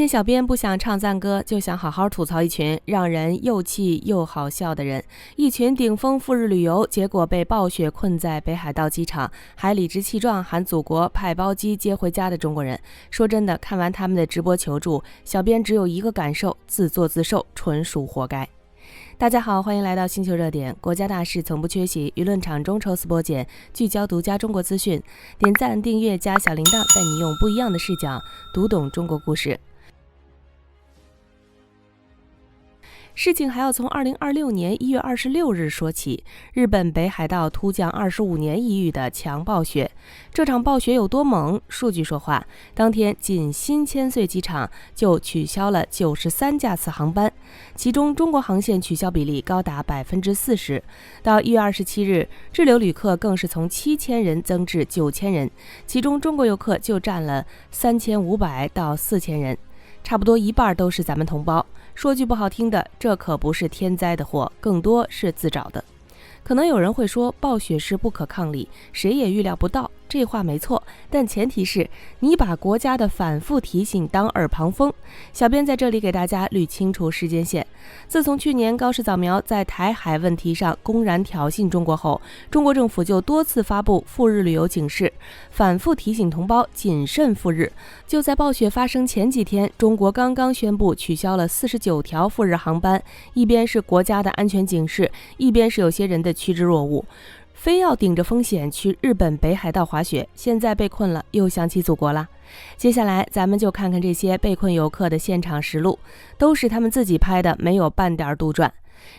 天小编不想唱赞歌，就想好好吐槽一群让人又气又好笑的人。一群顶峰赴日旅游，结果被暴雪困在北海道机场，还理直气壮喊祖国派包机接回家的中国人。说真的，看完他们的直播求助，小编只有一个感受：自作自受，纯属活该。大家好，欢迎来到星球热点。国家大事从不缺席，舆论场中抽丝剥茧，聚焦独家中国资讯。点赞、订阅加小铃铛，带你用不一样的视角读懂中国故事。事情还要从2026年1月26日说起。日本北海道突降25年一遇的强暴雪，这场暴雪有多猛？数据说话，当天仅新千岁机场就取消了93架次航班，其中中国航线取消比例高达40%。到1月27日，滞留旅客更是从7000人增至9000人，其中中国游客就占了3500到4000人，差不多一半都是咱们同胞。说句不好听的，这可不是天灾的祸，更多是自找的。可能有人会说，暴雪是不可抗力，谁也预料不到。这话没错，但前提是你把国家的反复提醒当耳旁风。小编在这里给大家捋清楚时间线。自从去年高市早苗在台海问题上公然挑衅中国后，中国政府就多次发布赴日旅游警示，反复提醒同胞谨慎赴日。就在暴雪发生前几天，中国刚刚宣布取消了49条赴日航班，一边是国家的安全警示，一边是有些人的趋之若鹜，非要顶着风险去日本北海道滑雪，现在被困了，又想起祖国了。接下来咱们就看看这些被困游客的现场实录，都是他们自己拍的，没有半点杜撰。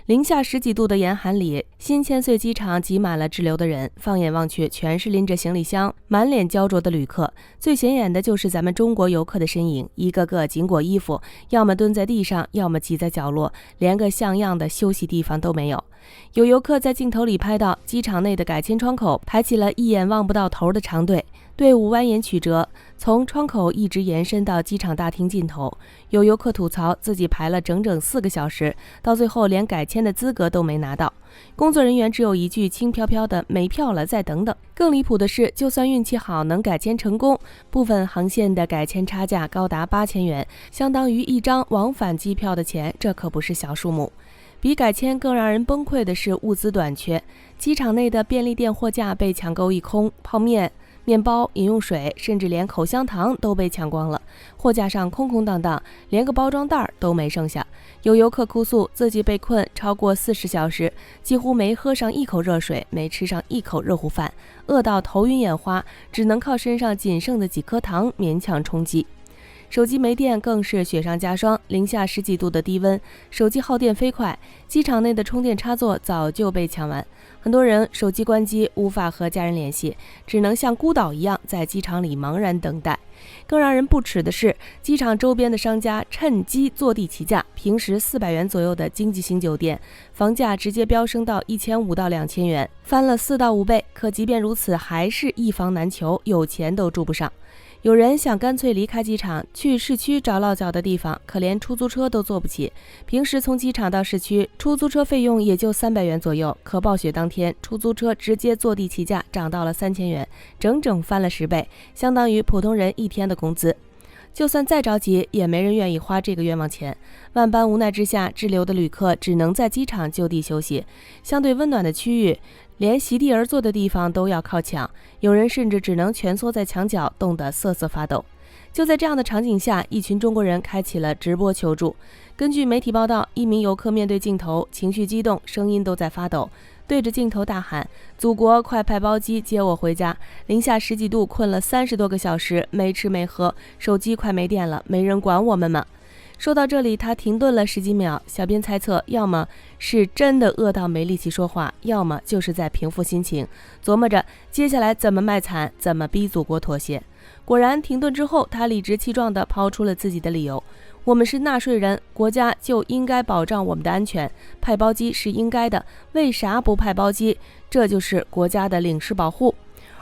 零下10几度的严寒里，新千岁机场挤满了滞留的人，放眼望去全是拎着行李箱满脸焦灼的旅客，最显眼的就是咱们中国游客的身影，一个个紧裹衣服，要么蹲在地上，要么挤在角落，连个像样的休息地方都没有。有游客在镜头里拍到机场内的改签窗口排起了一眼望不到头的长队，队伍蜿蜒曲折，从窗口一直延伸到机场大厅尽头。有游客吐槽自己排了整整4个小时，到最后连改签的资格都没拿到，工作人员只有一句轻飘飘的没票了，再等等。更离谱的是，就算运气好能改签成功，部分航线的改签差价高达8000元，相当于一张往返机票的钱，这可不是小数目。比改签更让人崩溃的是物资短缺，机场内的便利店货架被抢购一空，泡面、面包、饮用水，甚至连口香糖都被抢光了，货架上空空荡荡，连个包装袋都没剩下。有游客哭诉自己被困超过40小时，几乎没喝上一口热水，没吃上一口热乎饭，饿到头晕眼花，只能靠身上仅剩的几颗糖勉强充饥。手机没电更是雪上加霜，零下10几度的低温，手机耗电飞快，机场内的充电插座早就被抢完，很多人手机关机，无法和家人联系，只能像孤岛一样在机场里茫然等待。更让人不齿的是，机场周边的商家趁机坐地起价，平时400元左右的经济型酒店，房价直接飙升到1500到2000元，翻了4到5倍。可即便如此，还是一房难求，有钱都住不上。有人想干脆离开机场，去市区找落脚的地方，可连出租车都坐不起。平时从机场到市区，出租车费用也就300元左右，可暴雪当天，出租车直接坐地起价，涨到了3000元，整整翻了10倍，相当于普通人1天的工资。就算再着急，也没人愿意花这个冤枉钱。万般无奈之下，滞留的旅客只能在机场就地休息。相对温暖的区域，连席地而坐的地方都要靠墙，有人甚至只能蜷缩在墙角，冻得瑟瑟发抖。就在这样的场景下，一群中国人开启了直播求助。根据媒体报道，一名游客面对镜头，情绪激动，声音都在发抖，对着镜头大喊：“祖国，快派包机接我回家！零下10几度，困了30多个小时，没吃没喝，手机快没电了，没人管我们吗？”说到这里，他停顿了10几秒。小编猜测，要么是真的饿到没力气说话，要么就是在平复心情，琢磨着接下来怎么卖惨，怎么逼祖国妥协。果然，停顿之后，他理直气壮地抛出了自己的理由：我们是纳税人，国家就应该保障我们的安全，派包机是应该的，为啥不派包机？这就是国家的领事保护。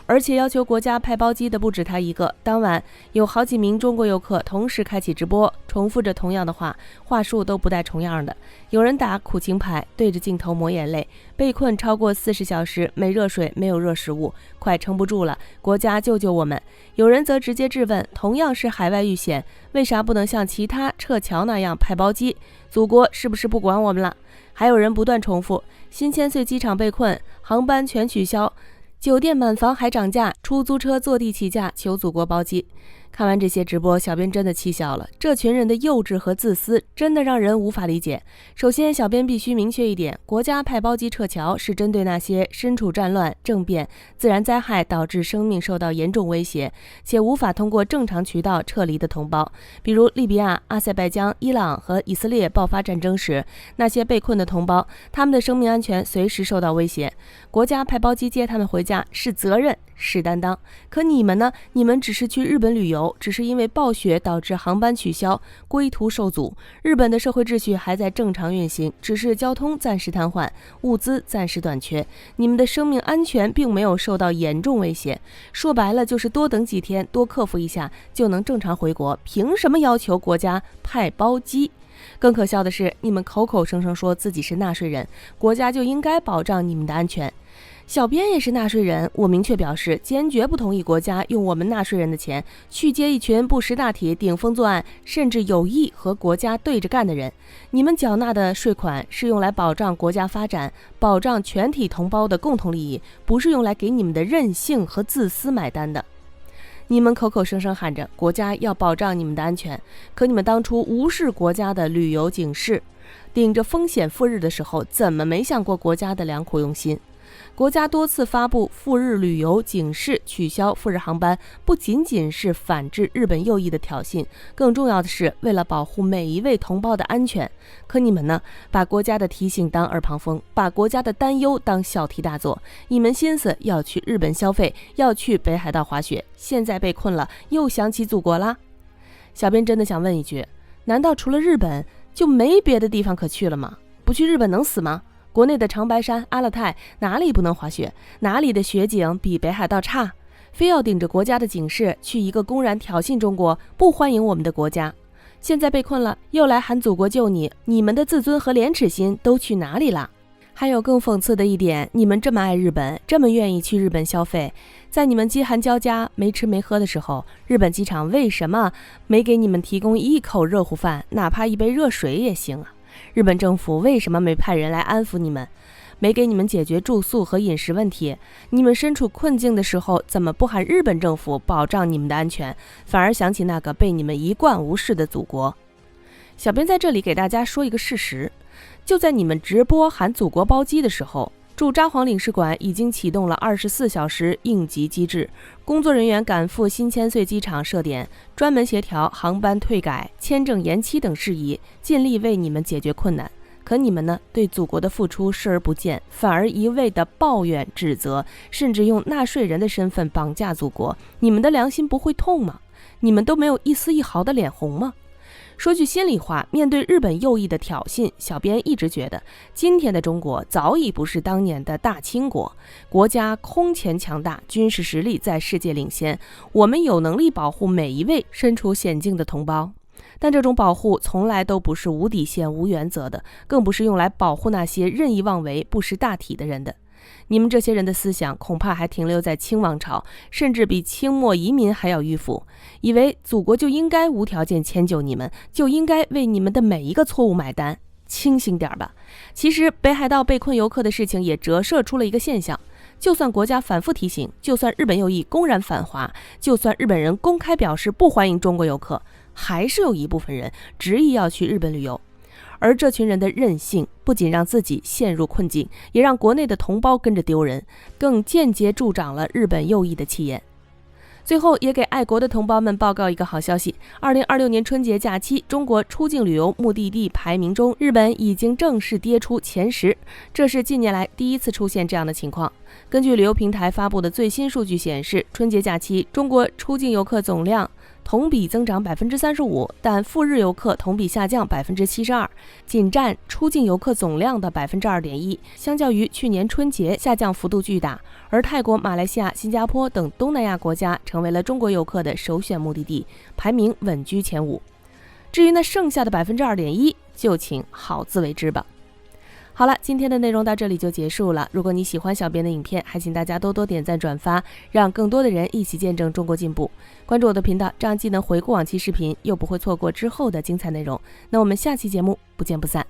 而且要求国家派包机的不止他一个。当晚有好几名中国游客同时开启直播，重复着同样的话术都不带重样的。有人打苦情牌，对着镜头抹眼泪，被困超过40小时，没热水，没有热食物，快撑不住了，国家救救我们。有人则直接质问，同样是海外遇险，为啥不能像其他撤侨那样派包机？祖国是不是不管我们了？还有人不断重复，新千岁机场被困，航班全取消，酒店满房还涨价，出租车坐地起价，求祖国包机。看完这些直播，小编真的气笑了，这群人的幼稚和自私真的让人无法理解。首先，小编必须明确一点，国家派包机撤侨是针对那些身处战乱、政变、自然灾害导致生命受到严重威胁，且无法通过正常渠道撤离的同胞，比如利比亚、阿塞拜疆、伊朗和以色列爆发战争时，那些被困的同胞，他们的生命安全随时受到威胁，国家派包机接他们回家是责任，是担当。可你们呢？你们只是去日本旅游，只是因为暴雪导致航班取消，归途受阻。日本的社会秩序还在正常运行，只是交通暂时瘫痪，物资暂时短缺，你们的生命安全并没有受到严重威胁。说白了就是多等几天，多克服一下就能正常回国，凭什么要求国家派包机？更可笑的是，你们口口声声说自己是纳税人，国家就应该保障你们的安全。小编也是纳税人，我明确表示，坚决不同意国家用我们纳税人的钱去接一群不识大体、顶风作案，甚至有意和国家对着干的人。你们缴纳的税款是用来保障国家发展、保障全体同胞的共同利益，不是用来给你们的任性和自私买单的。你们口口声声喊着国家要保障你们的安全，可你们当初无视国家的旅游警示，顶着风险赴日的时候，怎么没想过国家的良苦用心？国家多次发布赴日旅游警示，取消赴日航班，不仅仅是反制日本右翼的挑衅，更重要的是为了保护每一位同胞的安全。可你们呢，把国家的提醒当耳旁风，把国家的担忧当小题大做，一门心思要去日本消费，要去北海道滑雪，现在被困了，又想起祖国啦？小编真的想问一句，难道除了日本就没别的地方可去了吗？不去日本能死吗？国内的长白山、阿勒泰哪里不能滑雪？哪里的雪景比北海道差？非要顶着国家的警示去一个公然挑衅中国、不欢迎我们的国家？现在被困了，又来喊祖国救你，你们的自尊和廉耻心都去哪里了？还有更讽刺的一点，你们这么爱日本，这么愿意去日本消费，在你们饥寒交加、没吃没喝的时候，日本机场为什么没给你们提供一口热乎饭，哪怕一杯热水也行啊？日本政府为什么没派人来安抚你们，没给你们解决住宿和饮食问题？你们身处困境的时候，怎么不喊日本政府保障你们的安全，反而想起那个被你们一贯无视的祖国？小编在这里给大家说一个事实，就在你们直播喊祖国包机的时候，驻札幌领事馆已经启动了24小时应急机制，工作人员赶赴新千岁机场设点，专门协调航班退改、签证延期等事宜，尽力为你们解决困难。可你们呢，对祖国的付出视而不见，反而一味的抱怨、指责，甚至用纳税人的身份绑架祖国。你们的良心不会痛吗？你们都没有一丝一毫的脸红吗？说句心里话，面对日本右翼的挑衅，小编一直觉得今天的中国早已不是当年的大清国，国家空前强大，军事实力在世界领先，我们有能力保护每一位身处险境的同胞。但这种保护从来都不是无底线、无原则的，更不是用来保护那些任意妄为、不识大体的人的。你们这些人的思想恐怕还停留在清王朝，甚至比清末移民还要迂腐，以为祖国就应该无条件迁就你们，就应该为你们的每一个错误买单。清醒点吧！其实北海道被困游客的事情也折射出了一个现象，就算国家反复提醒，就算日本右翼公然反华，就算日本人公开表示不欢迎中国游客，还是有一部分人执意要去日本旅游。而这群人的任性，不仅让自己陷入困境，也让国内的同胞跟着丢人，更间接助长了日本右翼的气焰。最后也给爱国的同胞们报告一个好消息，2026年春节假期，中国出境旅游目的地排名中，日本已经正式跌出前10，这是近年来第一次出现这样的情况。根据旅游平台发布的最新数据显示，春节假期中国出境游客总量同比增长35%，但赴日游客同比下降72%，仅占出境游客总量的2.1%。相较于去年春节，下降幅度巨大。而泰国、马来西亚、新加坡等东南亚国家成为了中国游客的首选目的地，排名稳居前5。至于那剩下的2.1%，就请好自为之吧。好了，今天的内容到这里就结束了。如果你喜欢小编的影片，还请大家多多点赞转发，让更多的人一起见证中国进步。关注我的频道，这样既能回顾往期视频，又不会错过之后的精彩内容。那我们下期节目不见不散。